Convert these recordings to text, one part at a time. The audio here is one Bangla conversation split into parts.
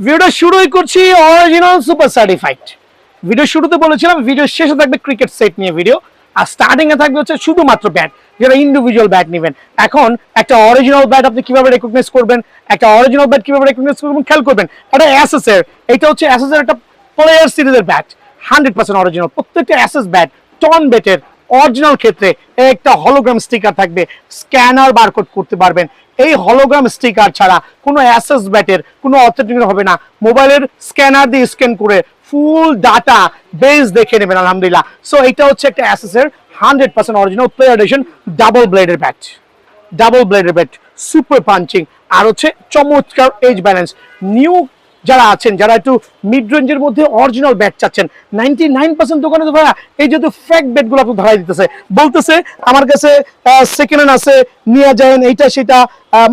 ভিডিওটা শুরুই করছি অরিজিনাল সুপার সার্টিফাইড। ভিডিও শুরুতে বলেছিলাম ভিডিও শেষে থাকবে ক্রিকেট সেট নিয়ে ভিডিও, আর স্টার্টিং এ থাকবে হচ্ছে শুধুমাত্র ব্যাট, যারা ইন্ডিভিজুয়াল ব্যাট নেবেন। এখন একটা অরিজিনাল ব্যাট আপনি কিভাবে রেকগনাইজ করবেন, একটা অরিজিনাল ব্যাট কিভাবে রেকগনাইজ করবেন খেয়াল করবেন। এটা অ্যাসেস এর, এটা হচ্ছে অ্যাসেস এর একটা প্লেয়ার সিরিজের ব্যাট, 100% অরিজিনাল। প্রত্যেকটা অ্যাসেস ব্যাট টন ব্যাটের অরিজিনাল ক্ষেত্রে একটা হলোগ্রাম স্টিকার থাকবে, স্ক্যানার বারকোড করতে পারবেন। এই হলোগ্রাম স্টিকার ছাড়া কোনো অ্যাসেস ব্যাটের কোনো অথেন্টিক হবে না। মোবাইলের স্ক্যানার দিয়ে স্ক্যান করে ফুল ডাটা বেস দেখে নেবেন আলহামদুলিল্লাহ। সো এটা হচ্ছে একটা অ্যাসেসের 100% অরিজিনাল প্লেয়ার এডিশন ডাবল ব্লেডের ব্যাট, ডাবল ব্লেডের ব্যাট, সুপার পাঞ্চিং, আর হচ্ছে চমৎকার এজ ব্যালেন্স। নিউ যারা আছেন, যারা একটু মিড রেঞ্জের মধ্যে অরিজিনাল ব্যাট চাচ্ছেন, 99% দোকানে তো ভাইয়া এই যেহেতু ফেক ব্যাটগুলো আপনি ধরাই দিতেছে, বলতেছে আমার কাছে সেকেন্ড হ্যান্ড আছে নিয়ে যান, এইটা সেটা,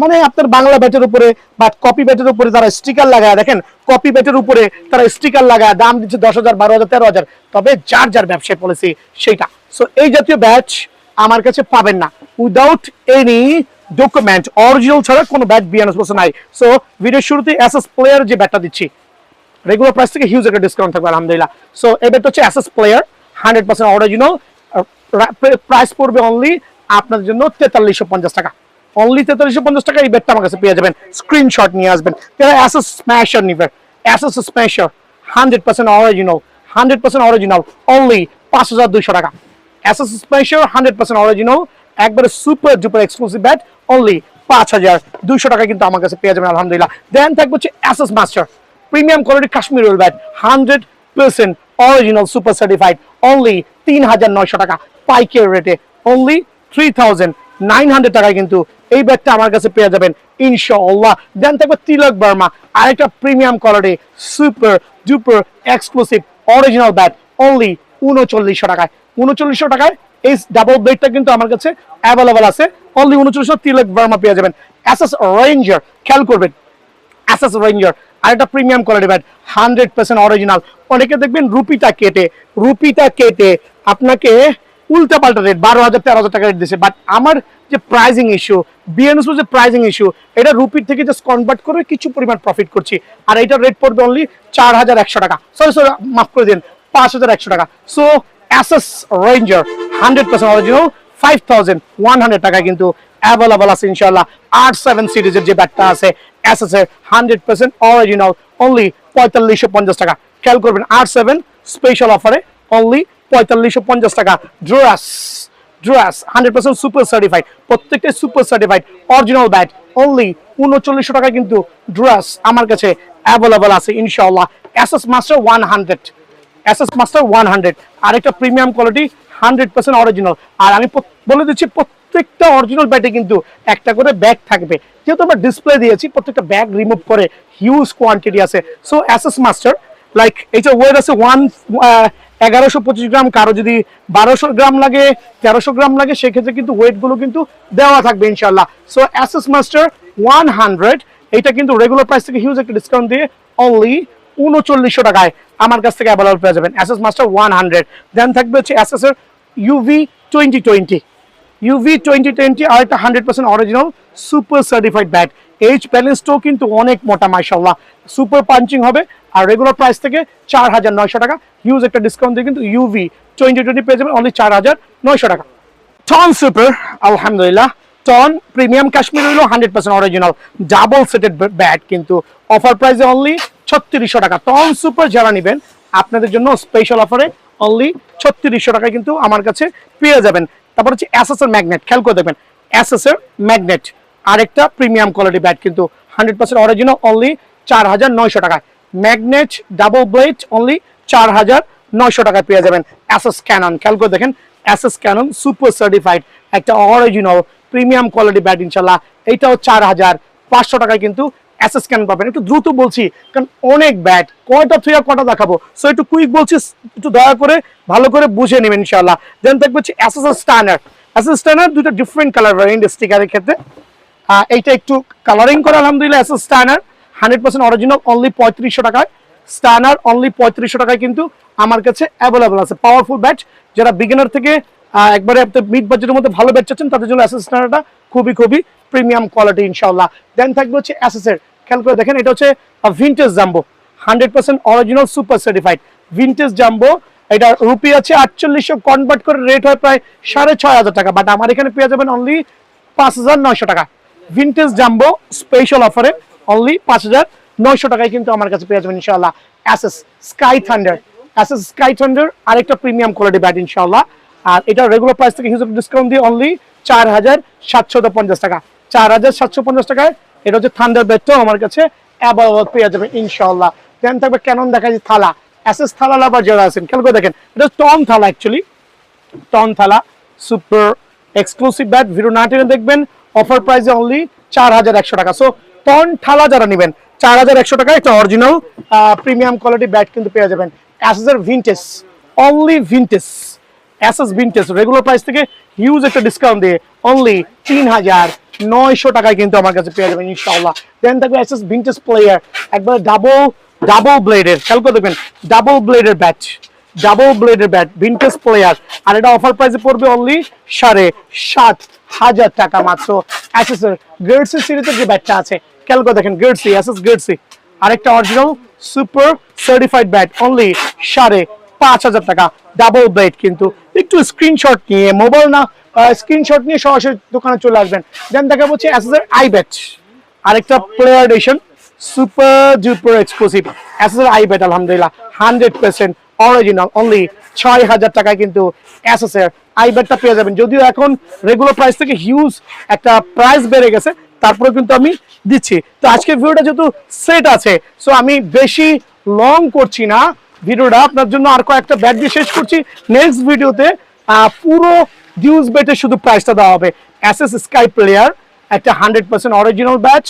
মানে আপনার বাংলা ব্যাটের উপরে বা কপি ব্যাটের উপরে তারা স্টিকার লাগায়, দেখেন কপি ব্যাটের উপরে তারা স্টিকার লাগায়, দাম দিচ্ছে 10,000, 12,000, 13,000। তবে যার যার ব্যবসায় পলিসি সেইটা। সো এই জাতীয় ব্যাট আমার কাছে পাবেন না উইদাউট এনি ডকুমেন্ট, অরিজিনাল ছাড়া কোনো ব্যাট বিয়ানোস বসে নাই। সো ভিডিওর শুরুতে অ্যাসেস প্লেয়ার যে ব্যাটটা দিচ্ছি রেগুলার প্রাইস থেকে হিউজ একটা ডিসকাউন্ট থাকবে আলহামদুলিল্লাহ। সো এই ব্যাটটা হচ্ছে অ্যাসেস প্লেয়ার 100% অরিজিনাল, প্রাইস পড়বে অনলি আপনাদের জন্য 4350 টাকা, অনলি 4350 টাকা। এই ব্যাটটা আমার কাছে পেয়ে যাবেন, স্ক্রিনশট নিয়ে আসবেন। যারা অ্যাসেস স্ম্যাশার নিবেন, SS smasher 100% original, 100% original, only 5200 টাকা। অ্যাসেস স্ম্যাশার 100% অরিজিনাল, একবারে super duper exclusive bat, only 5200 টাকা কিন্তু আমার কাছে পেয়ে যাবেন আলহামদুলিল্লাহ। দেন থাকবে হচ্ছে SS master premium quality Kashmir roll bat, 100% original super certified, only 3900 টাকা পাইকারি রেটে, অনলি 3900 টাকায় কিন্তু এই ব্যাটটা আমার কাছে পেয়ে যাবেন ইনশাআল্লাহ। দেন থাকবে তিলক বার্মা, আরেকটা premium quality super duper exclusive original bat, only 3900 টাকায়। 3900 টাকায় এই ডাবল ব্লেডটা কিন্তু আমার কাছে অ্যাভেলেবল আছে, অনলি 3900 তিলক বার্মা পেয়ে যাবেন। অ্যাসেস রেঞ্জার খেয়াল করবেন, অ্যাসেস রেঞ্জার আরেকটা প্রিমিয়াম কোয়ালিটি ব্যাট, 100% অরিজিনাল। অনেকে দেখবেন রুপিটা কেটে আপনাকে উল্টা পাল্টা রেট 12,000, 13,000 টাকা রেট দিচ্ছে, বাট আমার যে প্রাইজিং ইস্যু, বিএনএস যে প্রাইজিং ইস্যু, এটা রুপির থেকে জাস্ট কনভার্ট করে কিছু পরিমাণ প্রফিট করছি, আর এটার রেট পড়বে অনলি 4100 টাকা, সরি মাফ করে দিন 5100 টাকা। সো অ্যাসেস রেঞ্জার 100% অরিজিনাল 5100 টাকা কিন্তু অ্যাভেলেবল আছে ইনশাআল্লাহ। R7 সিরিজের যে ব্যাটটা আছে অ্যাসেস এর 100% অরিজিনাল, অনলি 4550 টাকা। খেয়াল করবেন R7 স্পেশাল অফারে অনলি 4550 টাকা। ড্রাস 100% সুপার সার্টিফাইড, প্রত্যেকটা super certified original bat, only 3900 টাকা কিন্তু ড্রাস আমার কাছে অ্যাভেলেবল আছে ইনশাআল্লাহ। অ্যাসেস মাস্টার 100, অ্যাসেস মাস্টার 100 আরেকটা প্রিমিয়াম কোয়ালিটি 100% অরিজিনাল। আর আমি বলে দিচ্ছি প্রত্যেকটা অরিজিনাল ব্যাটে কিন্তু একটা করে ব্যাগ থাকবে, যেহেতু আমরা ডিসপ্লে দিয়েছি প্রত্যেকটা ব্যাগ রিমুভ করে হিউজ কোয়ান্টিটি আছে। সো অ্যাসেস মাস্টার লাইক এইটা ওয়েট আছে 1125 গ্রাম, কারো যদি 1200 গ্রাম লাগে, 1300 গ্রাম লাগে, সেক্ষেত্রে কিন্তু ওয়েটগুলো কিন্তু দেওয়া থাকবে ইনশাআল্লাহ। সো অ্যাসেস মাস্টার 100 এটা কিন্তু রেগুলার প্রাইস থেকে হিউজ একটা ডিসকাউন্ট দিয়ে অনলি 3900 টাকায় আমার কাছ থেকে অ্যাভেলেবল পেয়ে যাবেন অ্যাসেস মাস্টার 100। দেন থাকবে হচ্ছে অ্যাসেসের UV 2020 আর একটা 100% অরিজিনাল সুপার সার্টিফাইড ব্যাট। এইচ ব্যালেন্সটাও কিন্তু অনেক মোটা মাশাআল্লাহ, সুপার পাঞ্চিং হবে, আর রেগুলার প্রাইস থেকে 4900 টাকা হিউজ একটা ডিসকাউন্ট দিয়ে কিন্তু UV 2020 পেয়ে যাবেন অনলি 4900 টাকা। টন সুপার আলহামদুলিল্লাহ, টন প্রিমিয়াম কাশ্মীর হইলো 100% অরিজিনাল ডাবল সেটেড ব্যাট কিন্তু অফার প্রাইসে অনলি 3600 টাকা। টন সুপার যারা নেবেন আপনাদের জন্য স্পেশাল অফারে অনলি 3600 টাকায় কিন্তু আমার কাছে পেয়ে যাবেন। তারপর হচ্ছে অ্যাসেসের ম্যাগনেট, খেয়াল করে দেখবেন অ্যাসেসের ম্যাগনেট আরেকটা প্রিমিয়াম কোয়ালিটি ব্যাট কিন্তু 100% অরিজিনাল, অনলি 4900 টাকায়। ম্যাগনেট ডাবল ব্লেড অনলি 4900 টাকায় পেয়ে যাবেন। অ্যাসেস ক্যানন, খেয়াল করে দেখেন অ্যাসেস ক্যানন সুপার সার্টিফাইড একটা অরিজিনাল প্রিমিয়াম কোয়ালিটি ব্যাট ইনশাআল্লাহ, এইটাও 4500 টাকায় কিন্তু অ্যাসেস ক্যানন পাবেন। একটু দ্রুত বলছি কারণ অনেক ব্যাট, কয়টা থুয়া কটা দেখাবো, সো একটু কুইক বলছি, একটু দয়া করে ভালো করে বুঝে নেবেন ইনশাআল্লাহ। দেন থাকবে হচ্ছে অ্যাসেস স্ট্যান্ডার্ড, অ্যাসেস স্ট্যান্ডার্ড দুটো ডিফারেন্ট কালার ভ্যারিয়েন্ট স্টিকারের ক্ষেত্রে, এইটা একটু কালারিং করে আলহামদুলিল্লাহ। অ্যাসেস স্ট্যান্ডার্ড 100% অরিজিনাল, অনলি 3500 টাকায়। স্ট্যান্ডার্ড অনলি 3500 টাকায় কিন্তু আমার কাছে অ্যাভেলেবল আছে। পাওয়ারফুল ব্যাট, যারা বিগিনার থেকে একবারে মিড বাজেটের মধ্যে ভালো ব্যাট চাচ্ছেন তাদের জন্য অ্যাসেস স্ট্যান্ডার্ডটা খুবই প্রিমিয়াম কোয়ালিটি ইনশাআল্লাহ। দেন থাকবে হচ্ছে অ্যাসেসের খেয়াল করে দেখেন, এটা হচ্ছে vintage jumbo, 100% original super certified vintage jumbo. এটা রুপি আছে 4800, কনভার্ট করে রেট হয় প্রায় 6500 টাকা, বাট আমার এখানে পেয়ে যাবেন অনলি 5900 টাকা। ভিনটেজ জাম্বো স্পেশাল অফারে অনলি 5900 টাকায় কিন্তু আমার কাছে পেয়ে যাবেন ইনশাআল্লাহ। SS sky thunder, SS sky thunder আরেকটা প্রিমিয়াম কোয়ালিটি ব্যাট ইনশাআল্লাহ। আর এটা রেগুলার প্রাইস থেকে হিউজ ডিসকাউন্ট দিয়ে অনলি 4750 টাকা, 4750 টাকায় এটা হচ্ছে থান্ডার ব্যাটটাও আমার কাছে অ্যাভেলেবল পেয়ে যাবেন ইনশাআল্লাহ। দেন থাকবে ক্যানন দেখা যায় থালা, অ্যাসেস থালা লাভার যারা আছেন খেয়াল করে দেখেন, এটা টন থালা, অ্যাকচুয়ালি টন থালা, সুপার এক্সক্লুসিভ ব্যাট, ভিডিও না টেনে দেখবেন। অফার প্রাইসে অনলি 4100 টাকা। সো টন থালা যারা নেবেন 4100 টাকা একটা অরিজিনাল প্রিমিয়াম কোয়ালিটি ব্যাট কিন্তু পেয়ে যাবেন। অ্যাসেসের vintage, only vintage, Ashes vintage regular price থেকে হিউজ একটা ডিসকাউন্ট দিয়ে অনলি 3900 টাকায় কিন্তু আমার কাছে পেয়ে যাবেন ইনশাআল্লাহ। দেন থাকবে অ্যাসেস ভিনটেজ প্লেয়ার, একবার ডাবল ব্লেডের, খেয়াল করে দেখবেন ডাবল ব্লেডের ব্যাট, ডাবল ব্লেডের ব্যাট ভিনটেজ প্লেয়ার, আর এটা অফার প্রাইসে পড়বে অনলি 7500 টাকা মাত্র। অ্যাসেসের গার্ডসি সিরিজের যে ব্যাটটা আছে খেয়াল করে দেখেন, গার্ডসি, অ্যাসেস গার্ডসি আরেকটা original super certified bat only 5500 টাকা, ডাবল ব্লেড। কিন্তু একটু স্ক্রিনশট নিয়ে, মোবাইল না স্ক্রিনশট নিয়ে সরাসরি দোকানে চলে আসবেন। দেন দেখা হচ্ছে অ্যাসেসের আই ব্যাট, আরেকটা player edition super duper exclusive অ্যাসেসের আই ব্যাট, আলহামদুলিল্লাহ 100% অরিজিনাল, অনলি 6000 টাকায় কিন্তু অ্যাসেসের আই ব্যাটটা পেয়ে যাবেন। যদিও এখন রেগুলার প্রাইস থেকে হিউজ একটা প্রাইস বেড়ে গেছে, তারপরে কিন্তু আমি দিচ্ছি। তো আজকের ভিডিওটা যেহেতু সেট আছে, সো আমি বেশি লং করছি না ভিডিওটা, আপনার জন্য আর কয়েকটা ব্যাট দিয়ে শেষ করছি। নেক্সট ভিডিওতে পুরো ডিউজ ব্যাটের শুধু প্রাইসটা দেওয়া হবে। অ্যাসেস স্কাই প্লেয়ার একটা 100% অরিজিনাল ব্যাট,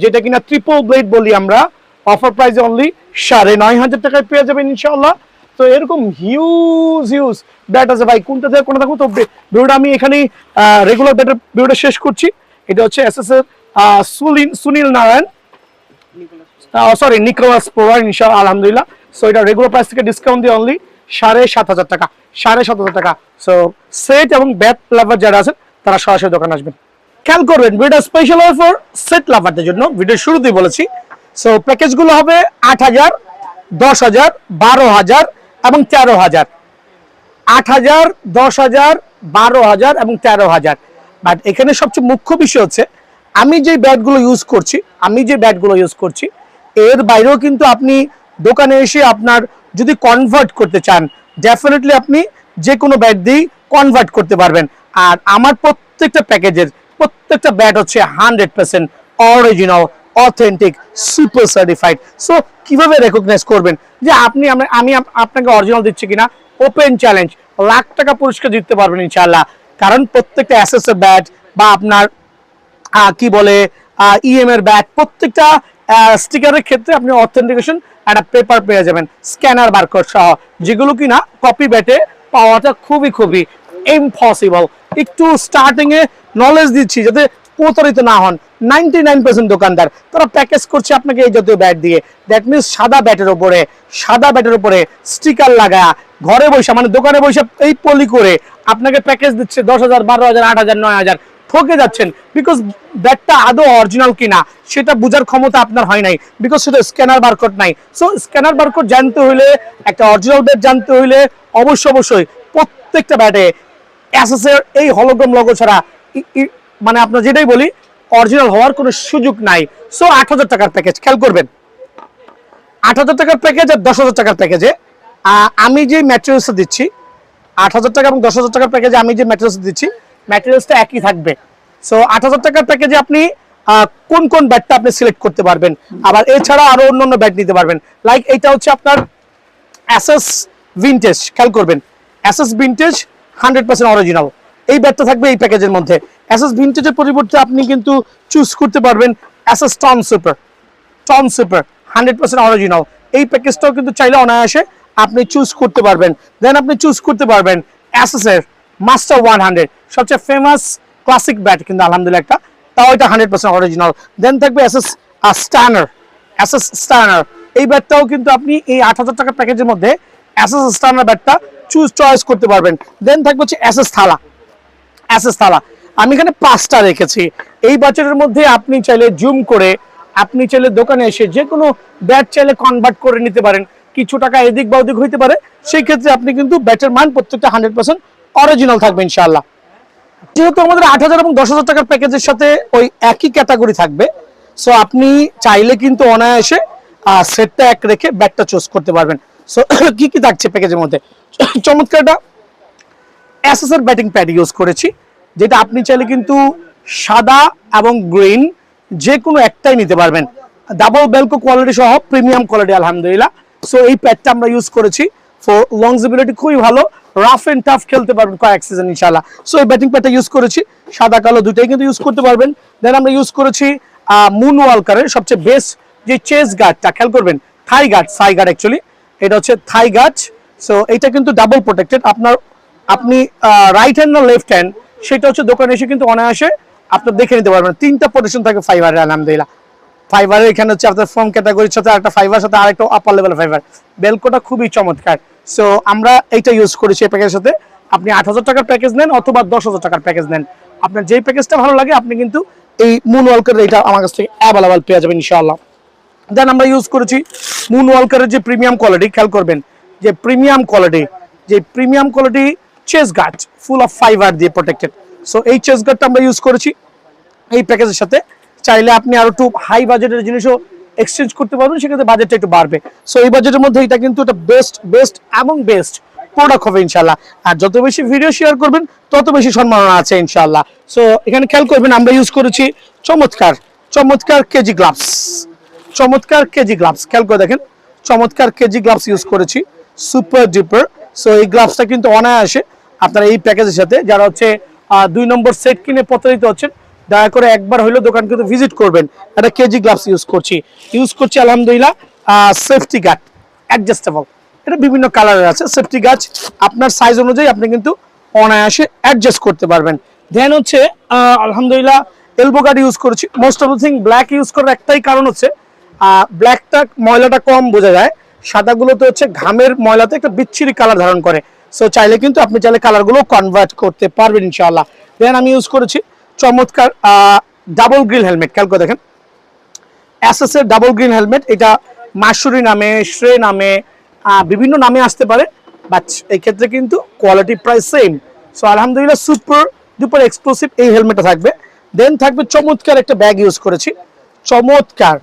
যেটা কিনা ট্রিপল ব্লেড বলি আমরা, অফার প্রাইসে অনলি 9500 টাকায় পেয়ে যাবেন ইনশাআল্লাহ। তো এরকম হিউজ ব্যাট আছে ভাই, কোনটা থেকে কোনটা থাকবো। তো ভিডিওটা আমি এখানেই রেগুলার ব্যাটের ভিডিওটা শেষ করছি। এটা হচ্ছে এসএস এর Sunil Narine, sorry Nicholas Pooran ইনশাআল্লাহ, আলহামদুলিল্লাহ। সো এটা রেগুলার প্রাইস থেকে ডিসকাউন্ট দিয়ে অনলি 7500 টাকা, 7500 টাকা। সো সেট এবং ব্যাট লাভার যারা আছেন তারা সরাসরি দোকানে আসবেন। খেয়াল করবেন ভিডিও স্পেশাল অফার সেট লাভারদের জন্য, ভিডিও শুরুতেই বলেছি। সো প্যাকেজগুলো হবে 8000, 10000, 12000 এবং 13000, 8000, 10000, 12000 এবং 13000। বাট এখানে সবচেয়ে মুখ্য বিষয় হচ্ছে আমি যে ব্যাটগুলো ইউজ করছি এর বাইরেও কিন্তু আপনি দোকানে এসে আপনার যদি কনভার্ট করতে চান, ডেফিনেটলি আপনি যে কোনো ব্যাট দিয়েই কনভার্ট করতে পারবেন। আর আমার প্রত্যেকটা প্যাকেজের প্রত্যেকটা ব্যাট হচ্ছে 100% original, authentic, super certified. So কিভাবে রেকগনাইজ করবেন যে আমি আপনাকে অরিজিনাল দিচ্ছি কিনা? ওপেন চ্যালেঞ্জ, লাখ টাকা পুরস্কার জিততে পারবেন ইনশাআল্লাহ। কারণ প্রত্যেকটা অ্যাসেসের ব্যাট বা আপনার কি বলে ইএম এর ব্যাট, প্রত্যেকটা স্টিকারের ক্ষেত্রে আপনি অথেন্টিকেশন একটা পেপার পেয়ে যাবেন, স্ক্যানার বারকোড সহ, যেগুলো কিনা কপি ব্যাটে পাওয়াটা খুবই ইম্পসিবল। একটু স্টার্টিং এ নলেজ দিচ্ছি যাতে প্রতারিত না হন। 99% দোকানদার তারা প্যাকেজ করছে আপনাকে এই জাতীয় ব্যাট দিয়ে, দ্যাট মিনস সাদা ব্যাটের উপরে স্টিকার লাগা, ঘরে বসে মানে দোকানে বসে এই পলি করে আপনাকে প্যাকেজ দিচ্ছে 10,000, 12,000, 8,000, 9,000, ঠকে যাচ্ছেন। বিকজ ব্যাটটা আদৌ অরিজিনাল কিনা সেটা বোঝার ক্ষমতা আপনার হয় নাই, বিকজ সেটা স্ক্যানার বারকোড নাই। সো স্ক্যানার বারকোড জানতে হইলে, একটা অরিজিনাল ব্যাট জানতে হইলে অবশ্যই প্রত্যেকটা ব্যাটে অ্যাসেসের এই হলোগ্রাম লোগো ছাড়া মানে আপনার যেটাই বলি অরিজিনাল হওয়ার কোনো সুযোগ নাই। সো 8000 টাকার প্যাকেজ, খেয়াল করবেন 8000 টাকার প্যাকেজ আর 10,000 টাকার প্যাকেজে আমি যে ম্যাটেরিয়ালসটা দিচ্ছি, 8000 টাকা এবং 10,000 টাকার প্যাকেজে আমি যে ম্যাটেরিয়ালস দিচ্ছি ম্যাটেরিয়ালসটা একই থাকবে। সো 8000 টাকার প্যাকেজে আপনি কোন ব্যাটটা আপনি সিলেক্ট করতে পারবেন, আবার এছাড়া আরো অন্যান্য ব্যাট নিতে পারবেন। লাইক এটা হচ্ছে আপনার অ্যাসেস ভিনটেজ, খেয়াল করবেন অ্যাসেস ভিনটেজ 100% অরিজিনাল, এই ব্যাটটা থাকবে এই প্যাকেজের মধ্যে। অ্যাসেস ভিনটেজের পরিবর্তে আপনি কিন্তু চুজ করতে পারবেন অ্যাসেস টন সুপার 100% অরিজিনাল, এই প্যাকেজটাও কিন্তু চাইলে অনায়াসে আপনি চুজ করতে পারবেন। দেন আপনি চুজ করতে পারবেন অ্যাসেসের মাস্টার 100, সবচেয়ে ফেমাস ক্লাসিক ব্যাট কিন্তু আলহামদুলিল্লাহ একটা, তাও এটা 100% অরিজিনাল। দেন থাকবে অ্যাসেস স্টার্নার, এই ব্যাটটাও কিন্তু আপনি এই 8000 টাকার প্যাকেজের মধ্যে অ্যাসেস স্টার্নার ব্যাটটা চয়েস করতে পারবেন। দেন থাকবে হচ্ছে অ্যাসেস থালা, আমি এখানে 5টা রেখেছি। এই বাজেটের মধ্যে আপনি চাইলে জুম করে আপনি চাইলে দোকানে এসে যে কোনো ব্যাট চাইলে কনভার্ট করে নিতে পারেন, কিছু টাকা এদিক বা ওদিক হইতে পারে, সেই ক্ষেত্রে আপনি কিন্তু ব্যাটের মান প্রত্যেকটা 100% অরিজিনাল থাকবে ইনশাআল্লাহ। যেহেতু আমাদের 8,000 এবং 10,000 টাকার প্যাকেজের সাথে ওই একই ক্যাটাগরি থাকবে, সো আপনি চাইলে কিন্তু অনায়াসে সেটটা এক রেখে ব্যাটটা চুজ করতে পারবেন। সো কি কি থাকছে প্যাকেজের মধ্যে, চমৎকারটা এসএসের ব্যাটিং প্যাড ইউজ করেছি, যেটা আপনি চাইলে কিন্তু সাদা এবং গ্রিন যে কোনো একটাই নিতে পারবেন, ডাবল বেলকো কোয়ালিটি সহ প্রিমিয়াম কোয়ালিটি আলহামদুলিল্লাহ। সো এই প্যাডটা আমরা ইউজ করেছি ফর লংজিবিলিটি, খুবই ভালো, রাফ এন্ড টাফ খেলতে পারবেন কয়েক সিজন ইনশাআল্লাহ। সো এই ব্যাটিং প্যাডটা ইউজ করেছি, সাদা কালো দুটাই কিন্তু ইউজ করতে পারবেন। দেন আমরা ইউজ করেছি মুন ওয়ালকারের সবচেয়ে বেস্ট যে চেস গার্ডটা, খেয়াল করবেন থাই গার্ড, সাই গার্ড অ্যাকচুয়ালি এটা হচ্ছে থাই গার্ড। সো এটা কিন্তু ডাবল প্রোটেক্টেড, আপনি রাইট হ্যান্ড না লেফট হ্যান্ড সেটা হচ্ছে দোকানে এসে কিন্তু অনায়াসে আপনার দেখে নিতে পারবেন। 3টা প্রোটেকশন থাকে ফাইবারের আলহামদুলিল্লাহ। ফাইবারের এখানে হচ্ছে আপনার ফোম ক্যাটাগরির সাথে আরেকটা ফাইবার, সাথে আরেকটা আপার লেভেল ফাইবার, বেলকোটা খুবই চমৎকার। সো আমরা এইটা ইউজ করেছি এই প্যাকেজের সাথে। আপনি 8,000 টাকার প্যাকেজ নেন অথবা 10,000 টাকার প্যাকেজ নেন, আপনার যেই প্যাকেজটা ভালো লাগে আপনি কিন্তু এই মুন ওয়ালকারের এটা আমার কাছ থেকে অ্যাভেলেবল পেয়ে যাবেন ইনশাআল্লাহ। দেন আমরা ইউজ করেছি মুন ওয়ালকারের যে প্রিমিয়াম কোয়ালিটি, খেয়াল করবেন যে premium quality chest guard full of fibre দিয়ে প্রোটেক্টেড। সো এই চেস গার্ডটা আমরা ইউজ করেছি এই প্যাকেজের সাথে। চাইলে আপনি আরো একটু হাই বাজেটের জিনিসও এক্সচেঞ্জ করতে পারবেন, সেক্ষেত্রে বাজেটটা একটু বাড়বে। সো এই বাজেটের মধ্যে এটা কিন্তু একটা বেস্ট এবং বেস্ট প্রোডাক্ট হবে ইনশাআল্লাহ। আর যত বেশি ভিডিও শেয়ার করবেন তত বেশি সম্মাননা আছে ইনশাআল্লাহ। সো এখানে খেয়াল করবেন আমরা ইউজ করেছি চমৎকার কেজি গ্লাভস, খেয়াল করে দেখেন, চমৎকার কেজি গ্লাভস ইউজ করেছি, সুপার ডিপার। সো এই গ্লাভসটা কিন্তু অনায়াসে আপনারা এই প্যাকেজের সাথে যারা হচ্ছে 2 নম্বর সেট কিনে প্রতারিত হচ্ছেন, দয়া করে একবার হইলো দোকান কিন্তু ভিজিট করবেন। একটা কেজি গ্লাভস ইউজ করছি আলহামদুলিল্লাহ। সেফটি গার্ড অ্যাডজাস্টেবল, এটা বিভিন্ন কালারের আছে, সেফটি গার্ড আপনার সাইজ অনুযায়ী আপনি কিন্তু অনায়াসে অ্যাডজাস্ট করতে পারবেন। দেন হচ্ছে আলহামদুলিল্লাহ এলবো গার্ড ইউজ করেছি। Most of the thing black use করার একটাই কারণ হচ্ছে ব্ল্যাকটা ময়লাটা কম বোঝা যায়, সাদাগুলোতে হচ্ছে ঘামের ময়লাতে একটা বিচ্ছিরি কালার ধারণ করে। সো চাইলে কিন্তু আপনি কালারগুলো কনভার্ট করতে পারবেন ইনশাআল্লাহ। দেন আমি ইউজ করেছি চমৎকার ডাবল গ্রিল হেলমেট, খেয়াল করে দেখেন এসএস এর ডাবল গ্রিন হেলমেট। এটা মাসুরি নামে, শ্রে নামে, বিভিন্ন নামে আসতে পারে, বাট এই ক্ষেত্রে কিন্তু কোয়ালিটি প্রায় সেম। সো আলহামদুলিল্লাহ সুপার ডুপার এক্সক্লুসিভ এই হেলমেটটা থাকবে। দেন থাকবে চমৎকার একটা ব্যাগ ইউজ করেছি, চমৎকার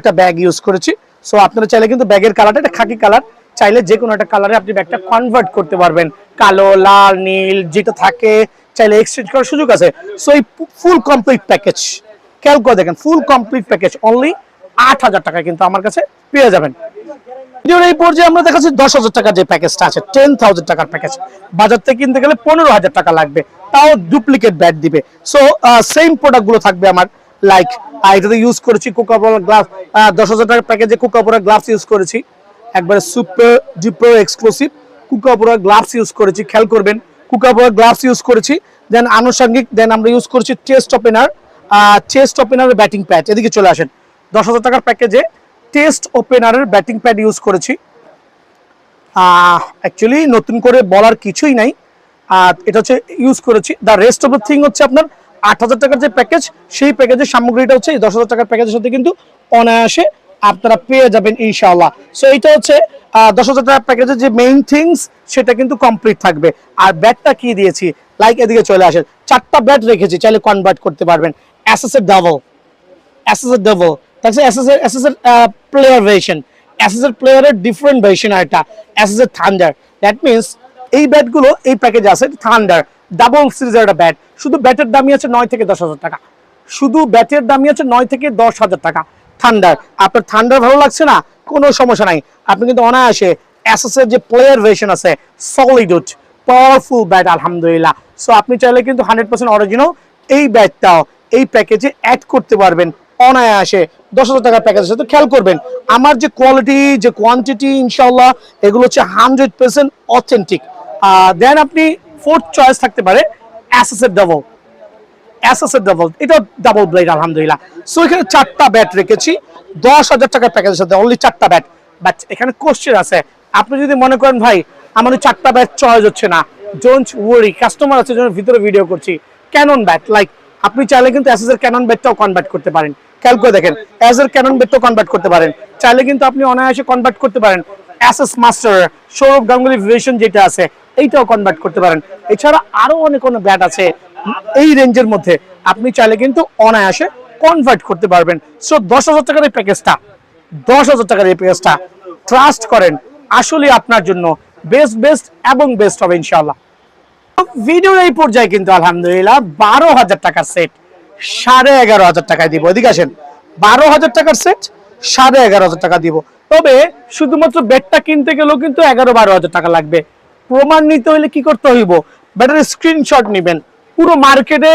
একটা ব্যাগ ইউজ করেছি। সো আপনারা চাইলে কিন্তু ব্যাগের কালারটা এটা খাকি কালার, চাইলে যে কোনো একটা কালারে আপনি ব্যাগটা কনভার্ট করতে পারবেন, কালো, লাল, নীল যেটা থাকে চাইলে এক্সচেঞ্জ করার সুযোগ আছে। সো এই ফুল কমপ্লিট প্যাকেজ খেয়াল করে দেখেন, ফুল কমপ্লিট প্যাকেজ অনলি 8,000 টাকা কিন্তু আমার কাছে পেয়ে যাবেন। এই পর্যায়ে আমরা দেখাচ্ছি 10,000 টাকার যে প্যাকেজটা আছে, 10,000 টাকার প্যাকেজ, বাজার থেকে কিনতে গেলে 15,000 টাকা লাগবে, তাও ডুপ্লিকেট ব্যাট দিবে। সো সেম প্রোডাক্টগুলো থাকবে আমার, লাইক এটাতে ইউজ করেছি কোকাকোলা গ্লাস, 10,000 টাকার প্যাকেজে কোকাকোলা গ্লাভস ইউজ করেছি, একবারে super duper exclusive Coca Cola gloves use করেছি, খেয়াল করবেন কোকাকোলা গ্লাভস ইউজ করেছি। দেন আনুষঙ্গিক আমরা ইউজ করেছি চেস্ট ওপেনারের ব্যাটিং প্যাড। এদিকে চলে আসেন, 10,000 টাকার প্যাকেজে টেস্ট ওপেনারের ব্যাটিং প্যাড ইউজ করেছি। অ্যাকচুয়ালি নতুন করে বলার কিছুই নাই, এটা হচ্ছে ইউজ করেছি। The rest of the thing হচ্ছে আপনার 8,000 টাকার যে প্যাকেজ, সেই প্যাকেজের সামগ্রীটা হচ্ছে এই 10,000 টাকার প্যাকেজের সাথে কিন্তু অনায়াসে আপনারা পেয়ে যাবেন ইনশাআল্লাহ। সো এইটা হচ্ছে 10,000 টাকার প্যাকেজের যে মেইন থিংস সেটা কিন্তু কমপ্লিট থাকবে। আর ব্যাটটা কি দিয়েছি, লাইক এদিকে চলে আসেন, 4টা ব্যাট রেখেছি, চাইলে কনভার্ট করতে পারবেন। এসএস এর ডাবল তাহলে এসএস এর প্লেয়ার ভার্সন, এসএস এর প্লেয়ারের ডিফারেন্ট ভার্সন, আর এটা এসএস এর থান্ডার। দ্যাট মিন্স এই ব্যাটগুলো এই প্যাকেজে আছে থান্ডার ডাবল সিরিজের একটা ব্যাট, শুধু ব্যাটের দামই আছে 9 থেকে 10,000 টাকা, শুধু ব্যাটের দামই আছে 9 থেকে 10,000 টাকা। থান্ডার, আপনার থান্ডার ভালো লাগছে না, কোনো সমস্যা নাই, আপনি কিন্তু অনায়াসে এসএস এর যে প্লেয়ার ভার্সন আছে সলিড উড পাওয়ারফুল ব্যাট আলহামদুলিল্লাহ। সো আপনি চাইলে কিন্তু 100% অরিজিনাল এই ব্যাটটাও এই প্যাকেজে অ্যাড করতে পারবেন অনায়াসে 10,000 টাকার প্যাকেজের সাথে। খেয়াল করবেন আমার যে কোয়ালিটি যে কোয়ান্টিটি ইনশাআল্লাহ এগুলো হচ্ছে 100% অথেন্টিক। দেন আপনি ফোর্থ চয়েস থাকতে পারে এসএস এর ডাবল, এটা ডাবল ব্লেড আলহামদুলিল্লাহ। সো এখানে 4টা ব্যাট রেখেছি 10,000 টাকার প্যাকেজের সাথে, অনলি 4টা ব্যাট। বাট এখানে কোশ্চেন আছে, আপনি যদি মনে করেন ভাই আমার 4টা ব্যাট চয়েস হচ্ছে না, ডোন্ট ওয়ারি, কাস্টমার আছে জন্য ভিতরে ভিডিও করছি, ক্যানন ব্যাট লাইক আপনি চাইলে কিন্তু এসএস এর ক্যানন ব্যাটটাও কনভার্ট করতে পারেন, খেয়াল করে দেখেন অ্যাজের ক্যানন বেড তো কনভার্ট করতে পারেন, চাইলে কিন্তু আপনি অনায়াসে কনভার্ট করতে পারেন SS master Sourav Ganguly vision যেটা আছে এইটাও কনভার্ট করতে পারেন। এছাড়া আরো অনেক অনেক ব্যাট আছে এই রেঞ্জের মধ্যে, আপনি চাইলে কিন্তু অনায়াসে কনভার্ট করতে পারবেন। সো 10,000 টাকার এই প্যাকেজটা, 10,000 টাকার এই প্যাকেজটা ট্রাস্ট করেন আসলে আপনার জন্য বেস্ট এবং বেস্ট হবে ইনশাআল্লাহ। ভিডিওর এই পর্যায়ে কিন্তু আলহামদুলিল্লাহ 12,000 টাকার সেট 11,500 টাকায় দিব। এদিকে আসেন, 12,000 টাকার সেট 11,500 টাকা দিব। তবে শুধুমাত্র বেডটা কিনতে গেলেও কিন্তু 11-12,000 টাকা লাগবে। প্রমাণ নিতে হলে কি করতে হইব, ব্যাটের স্ক্রিনশট নেবেন, পুরো মার্কেটে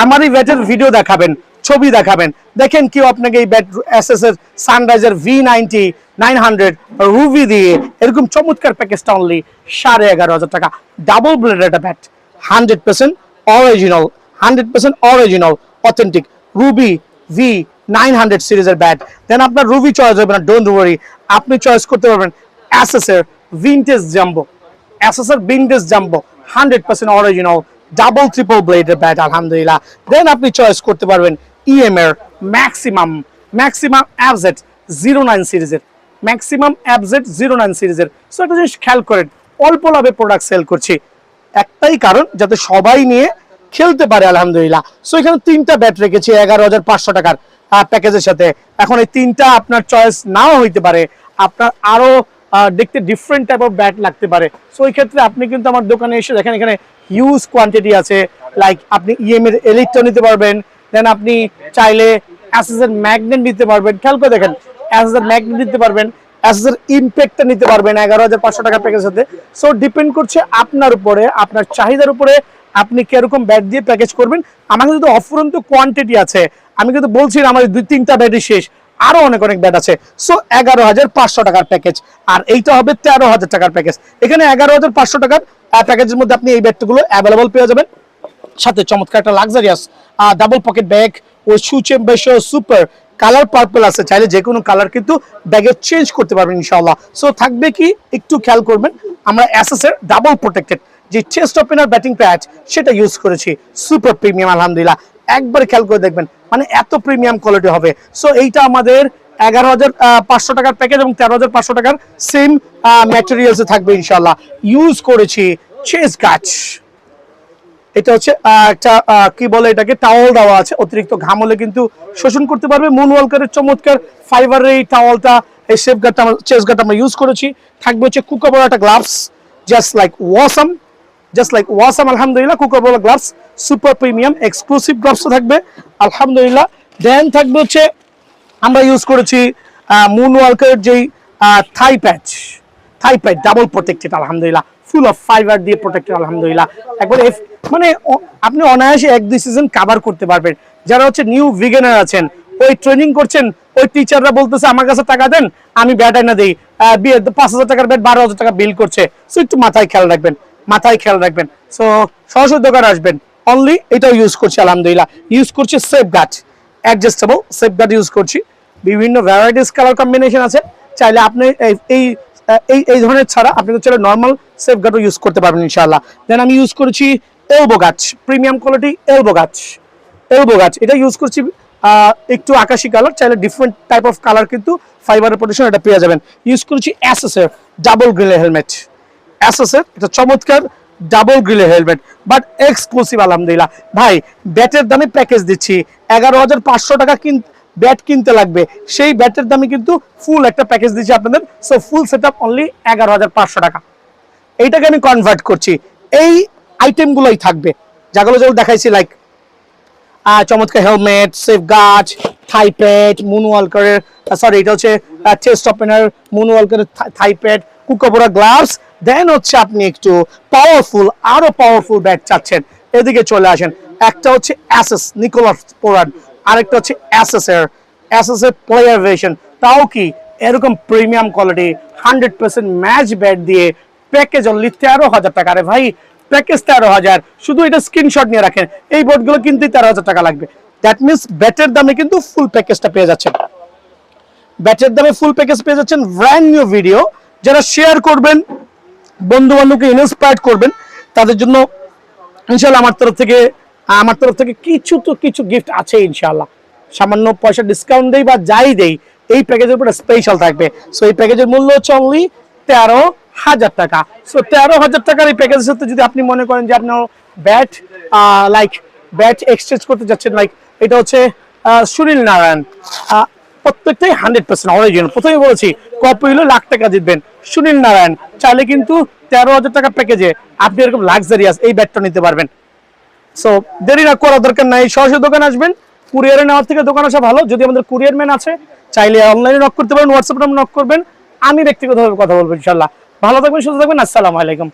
আমারই ব্যাটের ভিডিও দেখাবেন, ছবি দেখাবেন, দেখেন কেউ আপনাকে এই ব্যাট এসএস এর সানরাইজার V90 900 রুবি দিয়ে এরকম চমৎকার প্যাকেজটা অনলি 11,500 টাকা। ডাবল ব্লেডের একটা bat, 100% original, 100% original authentic Ruby V900 সিরিজের ব্যাট। দেন আপনার রুবি চয়েস হবে না, ডোন্ট ওয়ারি, আপনি চয়েস করতে পারবেন এসএস এর ভিনটেজ জাম্বো, এসএস এর vintage jumbo 100% original double triple ব্লেডের ব্যাট আলহামদুলিল্লাহ। দেন আপনি চয়েস করতে পারবেন ইএম এর ম্যাক্সিমাম অ্যাবজেট 09 সিরিজের, ম্যাক্সিমাম অ্যাবজেট 09 সিরিজের। সো একটা জিনিস খেয়াল করেন, অল্প লাভে প্রোডাক্ট সেল করছি, একটাই কারণ যাতে সবাই নিয়ে খেলতে পারে আলহামদুলিল্লাহ। সো এখানে 3টা ব্যাট রেখেছি 11,500 টাকার প্যাকেজের সাথে। এখন এই 3টা আপনার চয়েস নাও হইতে পারে, আপনার আরো দেখতে ডিফারেন্ট টাইপ অফ ব্যাট লাগতে পারে। সো এই ক্ষেত্রে আপনি কিন্তু আমার দোকানে এসে দেখেন এখানে হিউজ কোয়ান্টিটি আছে, লাইক আপনি ইএম এর এলিটটা নিতে পারবেন, দেন আপনি চাইলে এসএস এর ম্যাগনেট নিতে পারবেন, খেয়াল করে দেখেন এসএস এর ম্যাগনেট নিতে পারবেন, এসএস এর ইমপ্যাক্টটা নিতে পারবেন 11,500 টাকা প্যাকেজের সাথে। সো ডিপেন্ড করছে আপনার উপরে, আপনার চাহিদার উপরে আপনি কিরকম ব্যাট দিয়ে প্যাকেজ করবেন। আমার কিন্তু অফুরন্ত কোয়ান্টিটি আছে, আমি কিন্তু বলছি না আমার 2-3টা ব্যাটই শেষ, আরো অনেক অনেক ব্যাট আছে। সো 11,500 টাকার প্যাকেজ, আর এইটা হবে 13,000 টাকার প্যাকেজ। এখানে 11,500 টাকার প্যাকেজের মধ্যে আপনি এই ব্যাটগুলো অ্যাভেলেবল পেয়ে যাবেন, সাথে চমৎকার একটা লাক্সারিয়াস ডাবল পকেট ব্যাগ ও শু চেম্বার সুপার কালার পার্পল আছে, চাইলে যে কোনো কালার কিন্তু ব্যাগে চেঞ্জ করতে পারবেন ইনশাআল্লাহ। সো থাকবে কি একটু খেয়াল করবেন, আমরা এসএস এর ডাবল প্রোটেক্টেড যে চেস্ট ওপেনার ব্যাটিং প্যাড সেটা ইউজ করেছি, সুপার প্রিমিয়াম আলহামদুলিল্লাহ, একবারে খেয়াল করে দেখবেন মানে এত প্রিমিয়াম কোয়ালিটি হবে। সো এইটা আমাদের 11,500 টাকার প্যাকেজ এবং 13,500 টাকার সেম ম্যাটেরিয়ালসে থাকবে ইনশাআল্লাহ। ইউজ করেছি চেস গাছ, এটা হচ্ছে একটা কি বলে এটাকে টাওয়াল দেওয়া আছে, অতিরিক্ত ঘাম হলে কিন্তু শোষণ করতে পারবে। মুনওয়ালকারের চমৎকার ফাইবারের এই টাওয়ালটা, এই সেফ গার্ডটা, চেস গার্ড আমরা ইউজ করেছি। থাকবে হচ্ছে কুকাবোরা একটা গ্লাভস, জাস্ট লাইক ওয়াসাম আলহামদুলিল্লাহ, কুকাবোরা গ্লাভস সুপার প্রিমিয়াম এক্সক্লুসিভ গ্লাভসও থাকবে আলহামদুলিল্লাহ। দেন থাকবে হচ্ছে আমরা ইউজ করেছি মুনওয়ালকারের যেই থাই প্যাচ ডাবল প্রোটেক্টেড আলহামদুলিল্লাহ, ফুল অফ ফাইবার দিয়ে প্রোটেক্টেড আলহামদুলিল্লাহ। একবার মানে আপনি অনায়াসে 1-2 সিজন কভার করতে পারবেন। যারা হচ্ছে নিউ বিগিনার আছেন, ওই ট্রেনিং করছেন, ওই টিচাররা বলতেছে আমার কাছে টাকা দেন আমি ব্যাট এনে দেই, 5,000 টাকার ব্যাট 12,000 টাকা বিল করছে। সো একটু মাথায় খেয়াল রাখবেন। সো সরাসরি দোকানে আসবেন, অনলি এটাও ইউজ করছি আলহামদুলিল্লাহ। ইউজ করছি safe guard, adjustable safe guard use করছি, বিভিন্ন ভ্যারাইটিস কালার কম্বিনেশন আছে, চাইলে আপনি এই ধরনের ছাড়া আপনি চাইলে নর্মাল সেফ গার্ডও ইউজ করতে পারবেন ইনশাআল্লাহ। দেন আমি ইউজ করেছি এলবো গাছ, প্রিমিয়াম কোয়ালিটি এলবো গাছ, এটা ইউজ করছি একটু আকাশি কালার, চাইলে ডিফারেন্ট টাইপ অফ কালার কিন্তু ফাইবারের প্রোটেকশন এটা পেয়ে যাবেন। ইউজ করেছি এসএস এর ডাবল গ্রিলের হেলমেট, এসএস এর এটা চমৎকার ডাবল গ্রিলের হেলমেট, বাট এক্সক্লুসিভ আলহামদুলিল্লাহ। ভাই ব্যাটের দামে প্যাকেজ দিচ্ছি, 11,500 টাকা ব্যাট কিনতে লাগবে, সেই ব্যাটের দামে কিন্তু ফুল একটা প্যাকেজ দিচ্ছি আপনাদের। সো ফুল সেটআপ অনলি 11,500 টাকা। এইটাকে আমি কনভার্ট করছি, এই আইটেমগুলোই থাকবে যেগুলো দেখাইছি, লাইক চমৎকার হেলমেট, সেফ গার্ড, থাই প্যাড, মুনওয়ালকারের সরি এটা হচ্ছে চেস্ট ওপেনার, মুনওয়ালকারের থাই প্যাড, কুকাবোরা গ্লাভস। দেন হচ্ছে আপনি একটু আরো পাওয়ারফুল ব্যাট চাচ্ছেন, এদিকে চলে আসেন। একটা হচ্ছে এসএস নিকোলাস পোরান, আরেকটা হচ্ছে এসএস এর প্লেয়ার ভার্সন, তাও কি এরকম প্রিমিয়াম কোয়ালিটি 100% ম্যাচ ব্যাট দিয়ে প্যাকেজ অনলি 13,000 টাকা। আরে ভাই প্যাকেজ 13,000, শুধু এটা স্ক্রিনশট নিয়ে রাখেন, এই বোর্ডগুলো কিনতে 13,000 টাকা লাগবে। দ্যাট মিনস ব্যাটের দামে কিন্তু ফুল প্যাকেজটা পেয়ে যাচ্ছেন, ব্র্যান্ড নিউ ভিডিও যারা শেয়ার করবেন, বন্ধু বান্ধবকে ইন্সপায়ার করবেন, তাদের জন্য ইনশাআল্লাহ আমার তরফ থেকে কিছু গিফট আছে ইনশাআল্লাহ। সামান্য পয়সা ডিসকাউন্ট দেই বা যাই দেই, এই প্যাকেজের উপর স্পেশাল থাকবে। সো এই প্যাকেজের মূল্য হচ্ছে অনলি 13,000 টাকা। সো 13,000 টাকার এই প্যাকেজের সাথে যদি আপনি মনে করেন যে আপনার ব্যাট ব্যাট এক্সচেঞ্জ করতে যাচ্ছেন, লাইক এটা হচ্ছে সুনীল নারায়ণ, প্রত্যেকটাই 100% অরিজিনাল। প্রথমে বলেছি কপি হলে লাখ টাকা জিতবেন। সুনীল নারায়ণ চাইলে কিন্তু 13,000 টাকা প্যাকেজে আপনি এরকম লাক্সারিয়াস এই ব্যাটটা নিতে পারবেন। সো দেরি না করার দরকার নাই, সরাসরি দোকানে আসবেন। কুরিয়ারে নেওয়ার থেকে দোকান আসা ভালো। যদি আমাদের কুরিয়ার ম্যান আছে, চাইলে অনলাইনে নক করতে পারেন, হোয়াটসঅ্যাপে নক করবেন, আমি ব্যক্তিগতভাবে কথা বলবো ইনশাল্লাহ। ভালো থাকবেন, সুস্থ থাকবেন, আসসালামু আলাইকুম।